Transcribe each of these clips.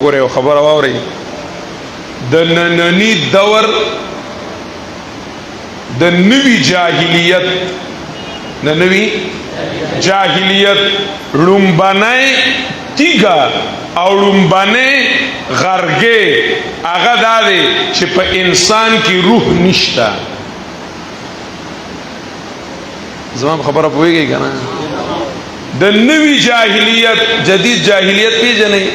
ګوره یو خبره واورئ د ننني دور د نوي جاهلیت لومبنی تیګه او لومبنی غرګې هغه دا دی چې په انسان کې روح نشته. زما په خبره پوهېږئ که نه؟ د نوي جاهلیت جدید جاهلیت پیژنئ.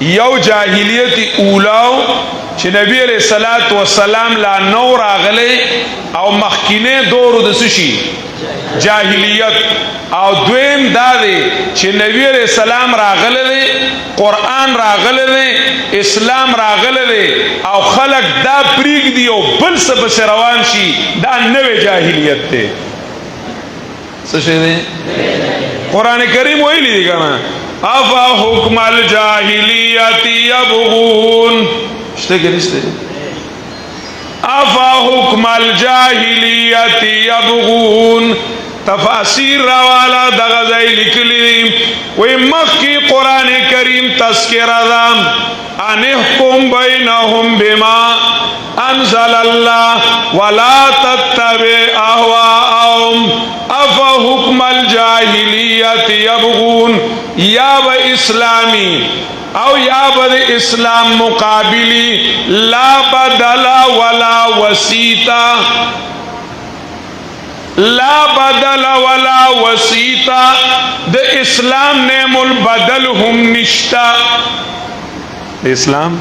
یو جاهلیت اولاو چې نبی علیہ الصلوۃ والسلام لا نو راغلی او مخکینه دور د سشي جاهلیت، او دویم دا دی چې نبی علیہ السلام راغلی، قرآن راغلی، اسلام راغلی او خلق دا پریګ دی او بل څه پسې روان شي، دا نوې جاهلیت دی. څه شی دی؟ قرآن کریم ویلی دی کنه افا حکم الجاہلیت یبغون، شته که نشته؟ افا حکم الجاہلیت یبغون. تفاسیر روالا دغزائی لکلی وی مخی قرآن کریم تذکرہ دام ان احکم بینہم بما انزل اللہ ولا تتبع اہواءہم افا حکم الجاہلیت یبغون. یا با اسلامی او یا با اسلام مقابلی لا بدل ولا وسیطہ، لا بدل ولا وسیطہ، د اسلام نعم البدل هم نشتا، اسلام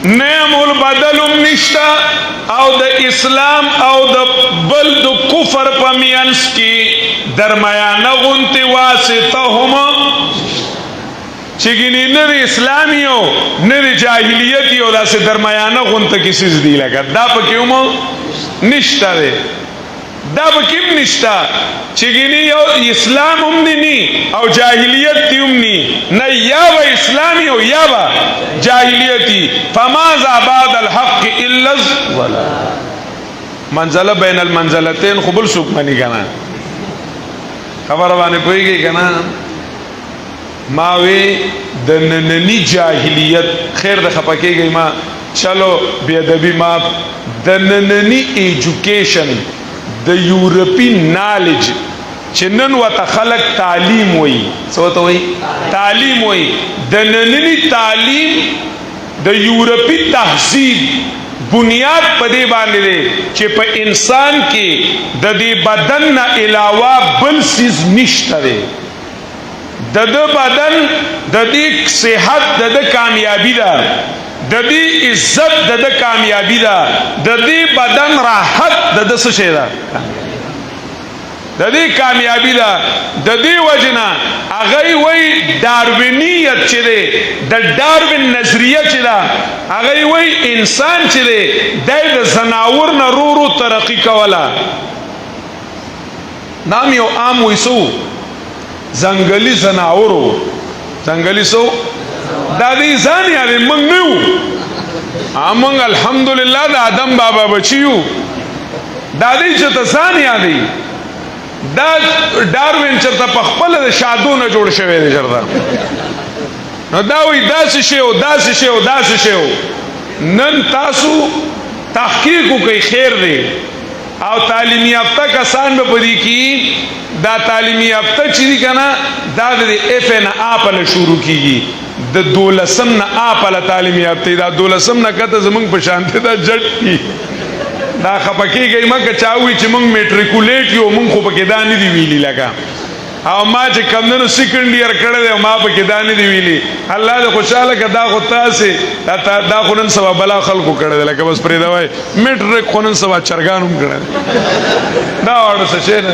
نعم البدل هم نشتا، او د اسلام او د بل د کفر په مینس کې درمیانه غونتی واسطه هم چگینی نوی اسلامی ہو نوی جاہلیتی ہو دا سے درمیانه غونته کی سیز دی لگا دا پا کیومو نشتا دے، دا پا کیم نشتا چگینی یو اسلام هم نی او جاہلیت تیوم نی نا، یا با اسلامی ہو یا با جاہلیتی. فماذا بعد الحق الا الضلال، منزله بین المنزلتین خبل سوک منی کنا خبر بانے پوئی گئی کنا. ماوی د نننی جاہلیت خیر د خپکے گئی ما چلو بی ادبی ما د نننی ایجوکیشن د یورپی نالج چې نن وته خلق تعلیم وای، څه وته وای؟ تعلیم وای. د نننی تعلیم د یورپی تهذیب بنیاد پدې باندې دی چې په انسان کې د دې بدن نه علاوه بل څیز نشته دی. د بدن د دې صحت د کامیابی ده، د دې عزت د کامیابی ده، د دې بدن راحت د څه شي ده، د دې کامیابی ده. د دې وجنه هغه وی داروینیت چې ده، د داروین نظریه چې ده، هغه وی انسان چې ده د زناور نه رو ترقی کوله. نام یو عام ویسو زنګلی زناورو، زنګلی سو دا دې ځان یې موږ نه یو، موږ الحمدلله د آدم بابا بچیو. دا دې چې ته ځان یادې دا ډاروین چرته په خپل د شادو نه جوړ شوی دی چرته، نو دا وایي داسې شی او داسې شی او داسې شی. نن تاسو تحقیق وکړئ خیر دی، او تعلیم یافته کسان به پدې کې دا تعلیم یافته چې دی کنه دا د اف نه اپل شروع کیږي، د 12 نه اپل تعلیم یافته، دا 12 نه کته زمونږ په شانته دا جټ کی دا خپکیږي مګه چاوي چې مونږ میټریکولیټ یو مونږ خو پکې دا نه دی ویلي لګا، او ما چې کمنو سیکنډ ایئر کړه دی ما پکې دا نه دی ویلي. الله دې خوشاله کړه خو تاسو دا خو نن سبا بلا خلکو کړه دی لکه بس پرې دا وای میټریک خو نن سبا چرګانوم کړه دا وړه څه شي نه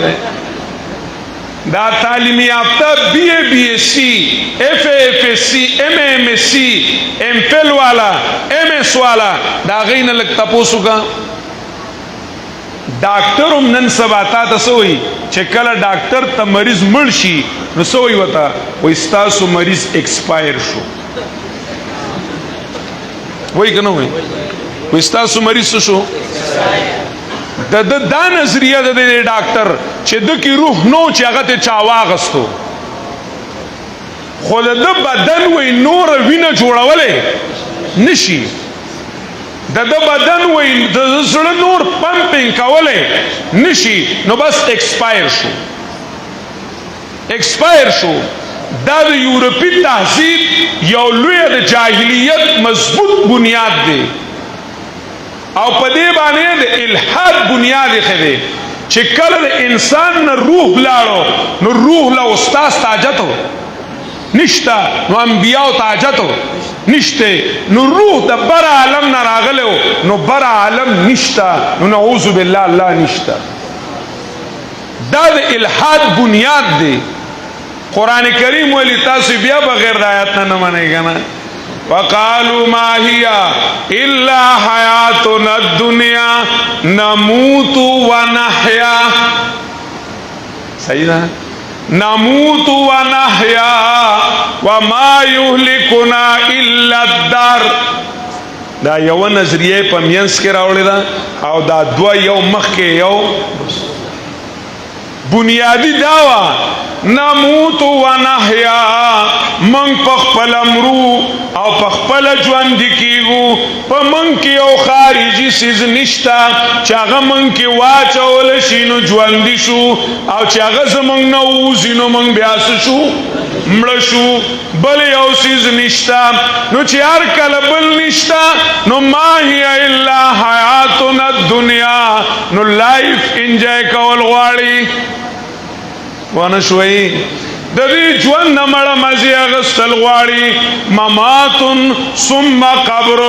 دا تعلیم یافته بی اے بی ایس سی ایف اے ایف ایس سی ایم اے ایم ایس سی ایم فل والا ایم ایس والا دا غینه لک تاسو کا ډاکټر هم نن سبا تاسو وي چې کله ډاکټر ته مریض مړ شي نو سوې وتا وای تاسو مریض ایکسپایر شو، وای کنه وای تاسو مریض شو. دا نظریه د ډاکټر چې د کی روح نو چې هغه ته چا واغستو، خو د بدن وی نور وینه جوړولې نشي د بدن وی د زړه نور پمپینګ کولې نشي نو بس ایکسپایر شو دا د یورپی تهذیب یو لوی د جاهلیت مضبوط بنیاد دی او په دې باندې د الحاد بنیاد خده چې کله د انسان نه روح لاړو نو روح له استاد تاجتو نشتا نو انبیاء تاجتو نشته نو روح د بر عالم نه راغلو نو بر عالم نشتا نو نعوذ بالله الله نشتا دا د الحاد بنیاد دی قرآن کریم ولی تاسو بیا بغیر آیات نه منئ کنه وقالوا ما هي الا حياتنا الدنيا نموت ونحيا صحیح ده نموت ونحيا وما يهلكنا الا الدار دا یو نظریه په مینس کې راوړی دا او دا دوا یو مخ کې یو بنیادی داوا نموت ونحیا من پخپل امرو او پخپل ژوند کیږو په من کې یو خارجي سیز نشتا چې هغه من کې واچول شي نو ژوند شو او چې هغه زمونږ نه وځي نو موږ بیا شو مړ شو بل یو سیز نشتا نو چې هر کله بل نشتا نو ما هي الا حیاتنا الدنیا نو لایف انجوای کول غواړي ونه شوي د دې ژوند نه مړه مزي اغستل غواړي مماتن ثم قبر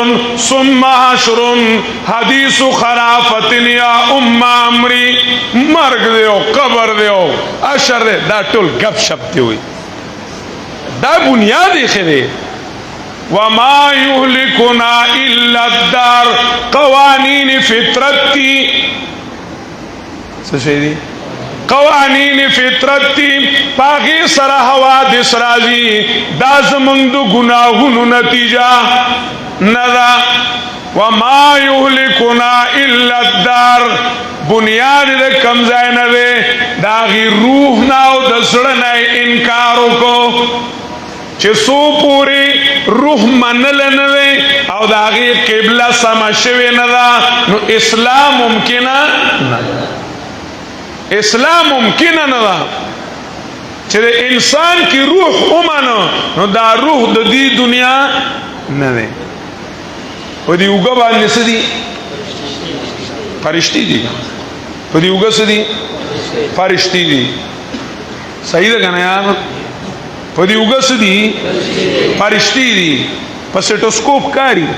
ثم حشر حدیث خرافت یا امری مرګ دیو قبر دیو اشر دا ټول غب شپ دی وي دا بنیادی خره وما يهلكنا الا الدار قوانین فطرت تی څه شي دي قوانین فطرت تی پاکی سره حوادث راځي دا زمونږ د ګناهونو نتیجه ندا وما يهلكنا الا الدار بنیاد د کم ځای نه دی دا غي روح نه او د زړه نه انکار وکړو چې سو پوری روح منل نه وي او دا غي قبله سم شوي نه دا نو اسلام ممکنه نه اسلام ممکنه نه ده چې انسان کی روح اومانو نو دا روح د دې دنیا نه ده په دې وګ باندې سدي فرشتي دي په دې وګ سدي فرشتي دي صحیح ده کنه یار په دې وګ سدي فرشتي دي په سټوسکوپ کاری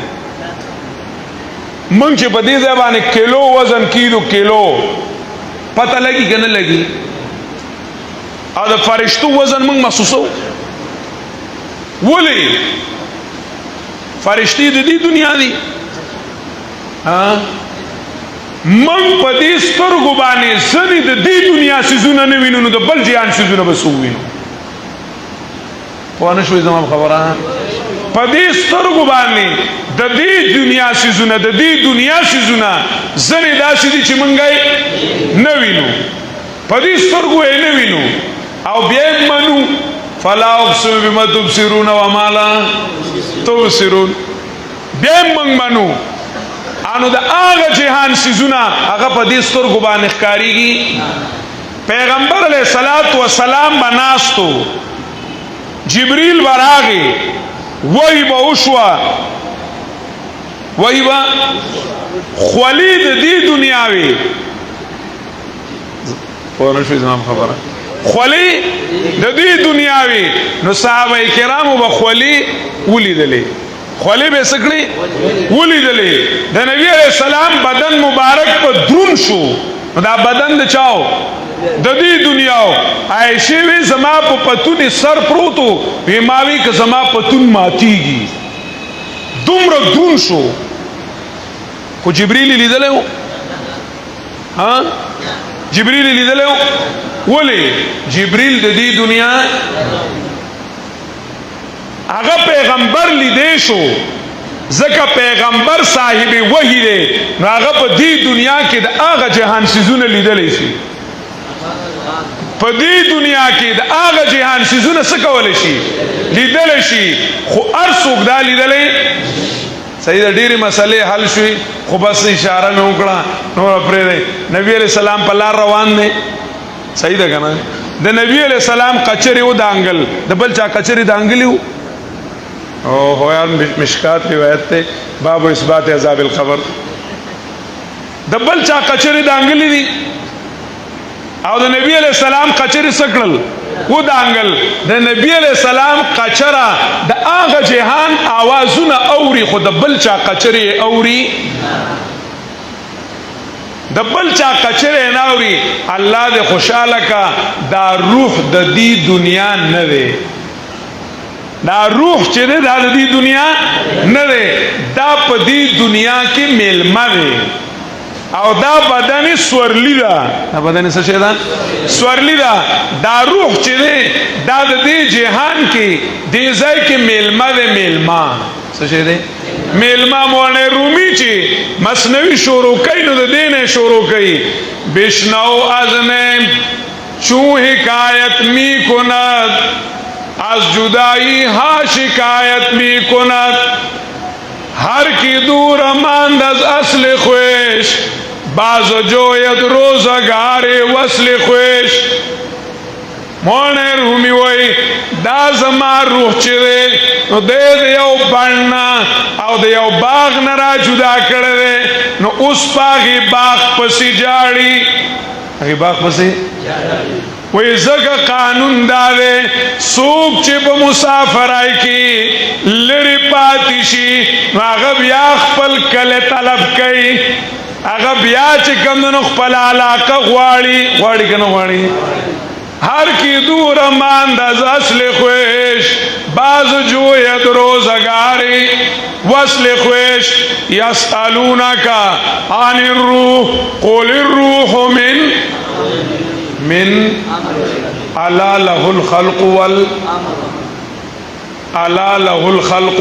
مونږ چې په دې ځای باندې کیلو وزن کیلو کیلو پتہ لگی کہ نہ لگی اور فرشتو وزن منگ محسوسو ولی فرشتی دی دنیا دی منگ پا دی سترگو بانے زنی دی دنیا سیزونا نوینو نو دا بل جیان سیزونا بسو وینو پوانا شوی زمان خبران پا دی سترگو بانے د دې دنیا سيزونه د دې دنیا سيزونه زنه داسې دي چې مونږه نه وینو په دې سترګو یې نه وینو او بیا منو فلا اقسم بما تبصرون وما لا تبصرون بیا مونږ منو انو د هغه جهان سيزونه هغه په دې سترګو باندې ښکاریږي پیغمبر علیه الصلاۃ والسلام بناستو جبريل براغي وای به وشوا وای با خولید دی دنیاوی فورا شوی زمان خبره خولی د دی دنیاوی نو صحابه کرامو با خولی ولی دلی خولی به سکڑی ولی دلی د نبی علیہ السلام بدن مبارک پا درون شو دا بدن د چاو د دی دنیاو عائشہ وی زما په پتون سر پروتو وی ماوی که زما پتون ماتیږي دومره درون شو خو جبريل لیدلو ها جبريل لیدلو ولی جبريل د دې دنیا هغه پیغمبر لیدې شو زکه پیغمبر صاحب وحی دی هغه په دې دنیا کې د هغه جهان سيزونه لیدلې شي په دې دنیا کې د هغه جهان سيزونه څه کولی شي لیدلی شي خو هر څوک دا لیدلی صحیح ده ډېرې مسلې حل شوي خو بس اشاره مې وکړه نور پرېږدئ نبي علیه السلام په لار روان دی صحیح ده که نه د نبي علیه السلام کچرې ودانګل د بل چا کچرې دانګلي وو اوهو یار مشکات روایت دی باب اثبات عذاب القبر د بل چا کچرې دانګلي دي او د نبی علیہ السلام کچری سکړل و دانګل د نبی علیہ السلام کچرا د هغه جهان आवाजونه اوري خو د بل چا کچری اوري د بل چا کچری نه اوري الله دې خوشاله کا دا روح د دې دنیا نه دی دا روح چې دی دا د دې دنیا نه دی دا په دې دنیا کې میلمه دی او دا بدن سورلی دا دا بدن څه شي دا سورلی دا دا روح چې دی دا د دې جهان کې دې ځای کې میلمه دی میلمه څه شي دی میلمه مولانا رومی چې مثنوی شروع کوي نو د دې نه شروع کوي بشنو ازنه چون حکایت می کند از جدایی ها شکایت می کند هر کی دور ماند از اصل خویش باز جوید روزگار وصل خویش مولانا رومی وی دا زما روح چی دی نو دی یو بڼنا او د یو باغ نه را جدا کړی دی نو اوس په هغې باغ پسې جاړي هغې باغ پسې وی زکه قانون دا دی څوک چې په مسافرای کې لرې پاتې شي نو هغه بیا خپل کلی طلب کوي هغه بیا چې کوم دی نو خپل علاقه غواړي غواړي که نه غواړي هر کی دور ماند از اصل خویش باز جوید روزگاری وصل خویش یسألونک عن الروح قل الروح من الا له الخلق الا له الخلق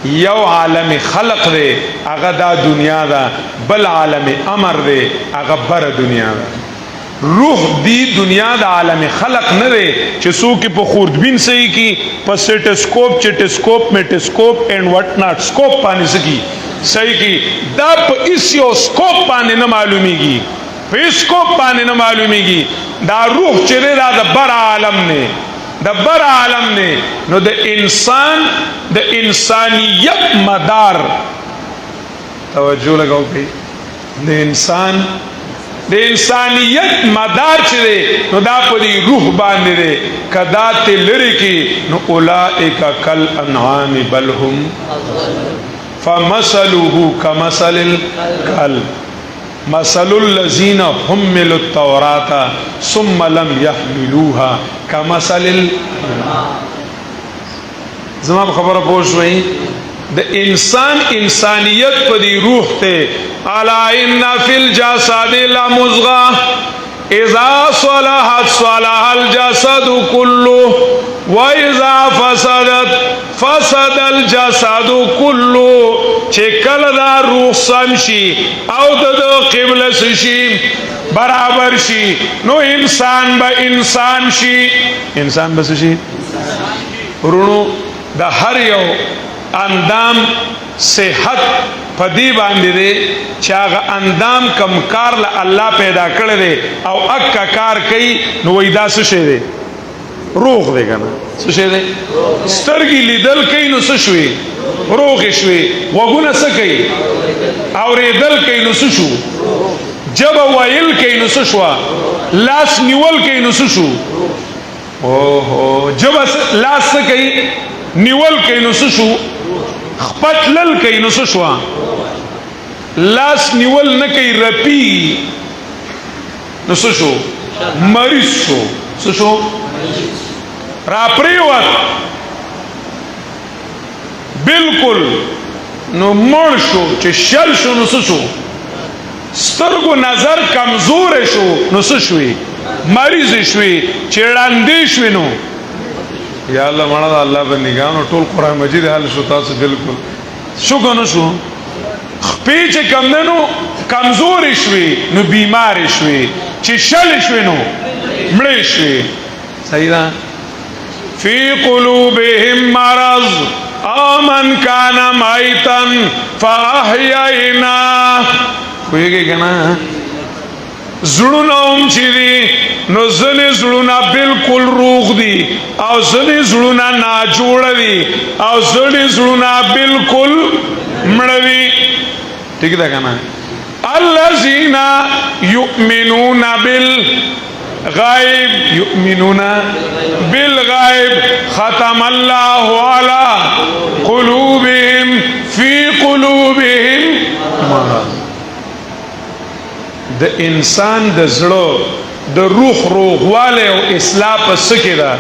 یو عالم خلق دے اغا دا دنیا دا بل عالم امر دے اغا بر دنیا دا روح دی دنیا دا عالم خلق نه دی چې څوک په خوردبین صحیح کی په سټسکوپ چټسکوپ میټسکوپ اینڈ وٹ ناٹ سکوپ باندې سکی صحیح کی دا په ایسیو سکوپ باندې نه معلومیږي په سکوپ باندې نه معلومیږي دا روح چې دی دا د بر عالم نه د بر عالم نه نو د انسان د انسانیت مدار توجه لګاو په د انسانیت مدار چې دی نو دا په دې روح باندې دی کدا ته لري کې نو اولئک کل انعام بل هم فمثله كمثل الكلب مثل الذين حملوا التوراة ثم لم يحملوها كمثل زما خبره پوه شوئ د انسان انسانیت په دی روح ته الا ان فی الجسد لمضغه اذا صلحت صلح الجسد كله واذا فسدت فسد الجسد كله چې کله دا روح سم شي او د قبله شي برابر شي نو انسان به انسان شي انسان به شي ورونو د هر یو اندام صحت پدی باندې دی چې هغه اندام کم کار له الله پیدا کړی دی او اکا کار کوي نو وای دا څه شی دی روح دی که نه څه شی دی سترګې لیدل کوي نو څه شوي روغې شوې غوږونه څه کوي اورېدل کوي نو څه شو ژبه ویل کوي نو څه شوه لاس نیول کوي نو څه شو اوهو ژبه لاس څه کوي نیول کوي نو څه شو خپتلل کوي نو څه شوه لاس نیول نه کوي رپي نو څه شو مریض شو څه شو را پریوت بالکل نو مړ شو چې شل شو نو څه شو سترګو نظر کمزور شو نو څه شوي مریض شوي چې ړندې شوي نو یا الله مړه د الله بندګانو ټول قرآن مجید حل شو تاسو بالکل شو که نه شو خپې چې کمدنو کمزورې شوې نو بیمارې شوې چې شلې شوې نو مړې شوې صحیح ده فی قلوبهم مرض آمن کان مایتن فاحیینا خویږي کنه زړونه هم چې دي نو ځنې زړونه بالکل روغ دي او ځنې زړونه ناجوړه دي او ځنې زړونه بالکل مړه دي ٹھیک ده کنه الذین یؤمنون بالغیب یؤمنون بالغیب ختم الله علی قلوبهم فی قلوبهم مرض د انسان د زړه د روح روغواله او اصلاح په سکه ده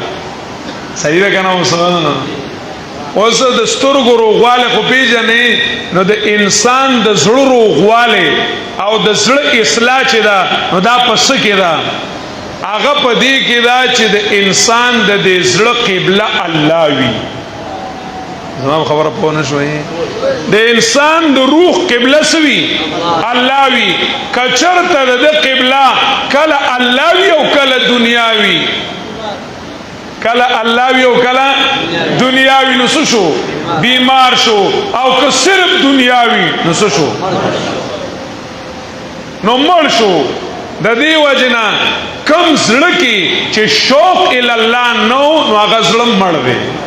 صحیح ده کنه اوس د سترګو روغواله خو پیژنې نو د انسان د زړه روغواله او د زړه اصلاح چې ده نو دا په سکه ده هغه په دې کې ده چې د انسان د دې زړه قبله الله وي زما خبره پوه نه شوې د انسان د روح قبله سوي الله وي کچرته د قبله کله الله وي او کله دنیاوي کله الله وي او کله دنیاوي نو شو بیمار شو او که صرف دنیاوي نو شو نو مړ شو د دې وجنه کم زړه کې چې شوق ال الله نو هغه زړه مړ دی